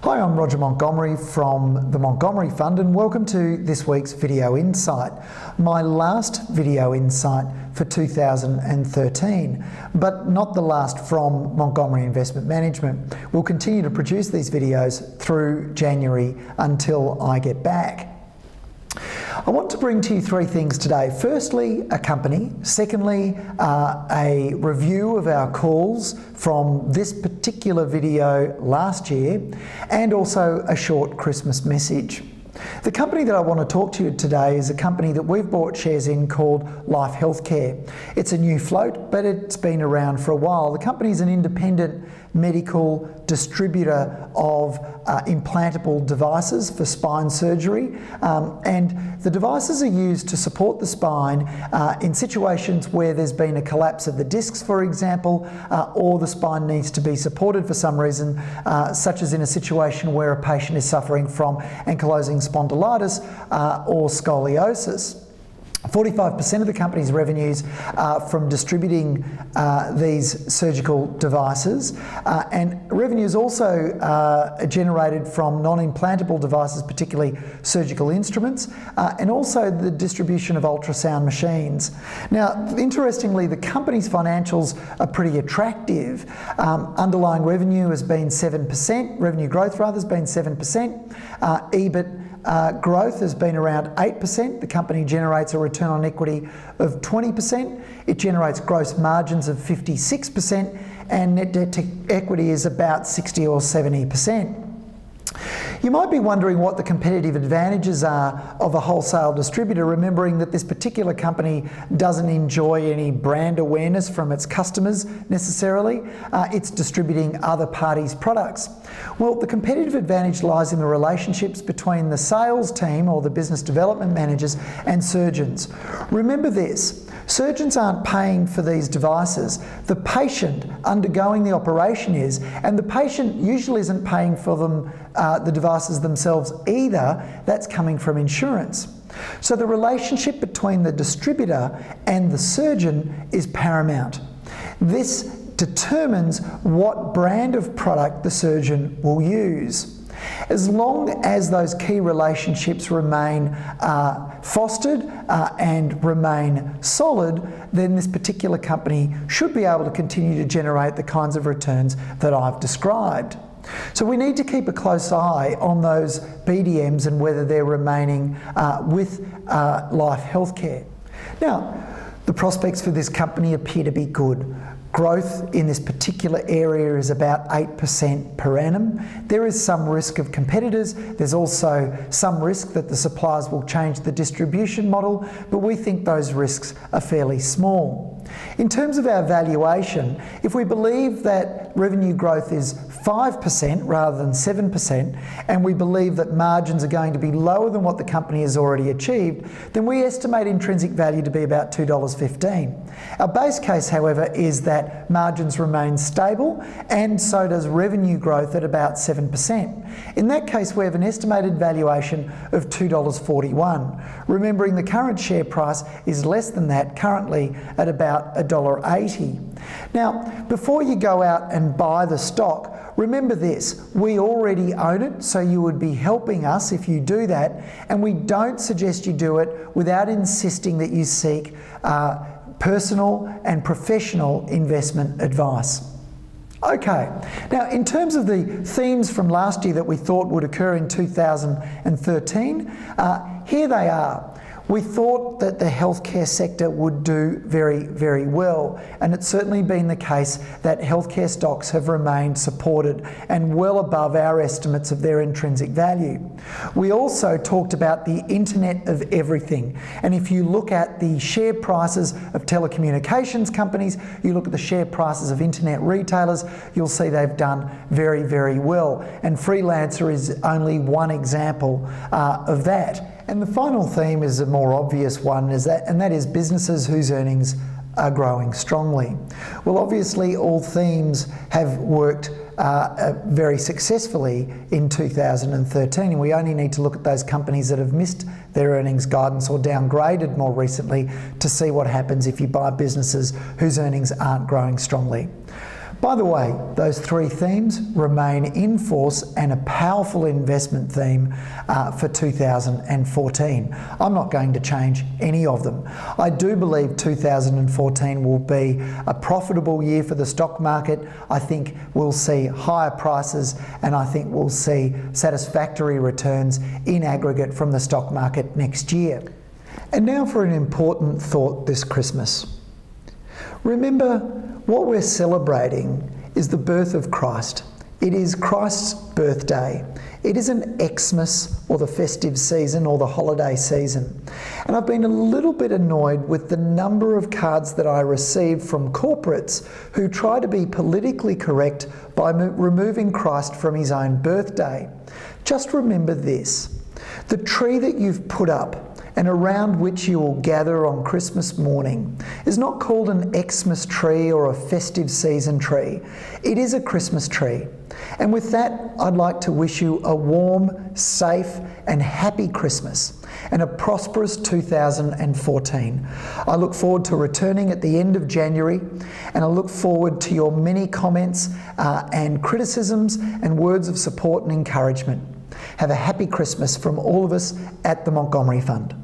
Hi, I'm Roger Montgomery from the Montgomery Fund, and welcome to this week's Video Insight, my last Video Insight for 2013, but not the last from Montgomery Investment Management. We'll continue to produce these videos through January until I get back. I want to bring to you three things today. Firstly, a company. Secondly, a review of our calls from this particular video last year, and also a short Christmas message. The company that I want to talk to you today is a company that we've bought shares in called Life Healthcare. It's a new float, but it's been around for a while. The company is an independent medical distributor of implantable devices for spine surgery, and the devices are used to support the spine in situations where there's been a collapse of the discs, for example, or the spine needs to be supported for some reason, such as in a situation where a patient is suffering from ankylosing spondylitis or scoliosis. 45% of the company's revenues are from distributing these surgical devices, and revenues also generated from non-implantable devices, particularly surgical instruments, and also the distribution of ultrasound machines. Now, interestingly, the company's financials are pretty attractive. Underlying revenue has been 7%, revenue growth rather has been 7%, EBIT growth has been around 8%. The company generates a return on equity of 20%. It generates gross margins of 56%, and net debt to equity is about 60 or 70%. You might be wondering what the competitive advantages are of a wholesale distributor, remembering that this particular company doesn't enjoy any brand awareness from its customers necessarily. It's distributing other parties' products. Well, the competitive advantage lies in the relationships between the sales team or the business development managers and surgeons. Remember this, surgeons aren't paying for these devices. The patient undergoing the operation is, and the patient usually isn't paying for them, the devices themselves either. That's coming from insurance. So the relationship between the distributor and the surgeon is paramount. This determines what brand of product the surgeon will use. As long as those key relationships remain fostered and remain solid, then this particular company should be able to continue to generate the kinds of returns that I've described. So we need to keep a close eye on those BDMs and whether they're remaining with Life Healthcare. Now, the prospects for this company appear to be good. Growth in this particular area is about 8% per annum. There is some risk of competitors. There's also some risk that the suppliers will change the distribution model, but we think those risks are fairly small. In terms of our valuation, if we believe that revenue growth is 5% rather than 7%, and we believe that margins are going to be lower than what the company has already achieved, then we estimate intrinsic value to be about $2.15. Our base case, however, is that margins remain stable, and so does revenue growth at about 7%. In that case, we have an estimated valuation of $2.41. Remembering the current share price is less than that, currently at about $1.80. Now, before you go out and buy the stock, remember this, we already own it, so you would be helping us if you do that, and we don't suggest you do it without insisting that you seek personal and professional investment advice. Okay, now in terms of the themes from last year that we thought would occur in 2013, here they are. We thought that the healthcare sector would do very, very well, and it's certainly been the case that healthcare stocks have remained supported and well above our estimates of their intrinsic value. We also talked about the Internet of Everything, and if you look at the share prices of telecommunications companies, you look at the share prices of internet retailers, you'll see they've done very, very well, and Freelancer is only one example of that. And the final theme is a more obvious one, and that is businesses whose earnings are growing strongly. Well, obviously all themes have worked very successfully in 2013, and we only need to look at those companies that have missed their earnings guidance or downgraded more recently to see what happens if you buy businesses whose earnings aren't growing strongly. By the way, those three themes remain in force and a powerful investment theme for 2014. I'm not going to change any of them. I do believe 2014 will be a profitable year for the stock market. I think we'll see higher prices, and I think we'll see satisfactory returns in aggregate from the stock market next year. And now for an important thought this Christmas. Remember, what we're celebrating is the birth of Christ. It is Christ's birthday. It isn't Xmas or the festive season or the holiday season. And I've been a little bit annoyed with the number of cards that I received from corporates who try to be politically correct by removing Christ from his own birthday. Just remember this: the tree that you've put up and around which you will gather on Christmas morning is not called an Xmas tree or a festive season tree. It is a Christmas tree. And with that, I'd like to wish you a warm, safe and happy Christmas and a prosperous 2014. I look forward to returning at the end of January, and I look forward to your many comments and criticisms and words of support and encouragement. Have a happy Christmas from all of us at the Montgomery Fund.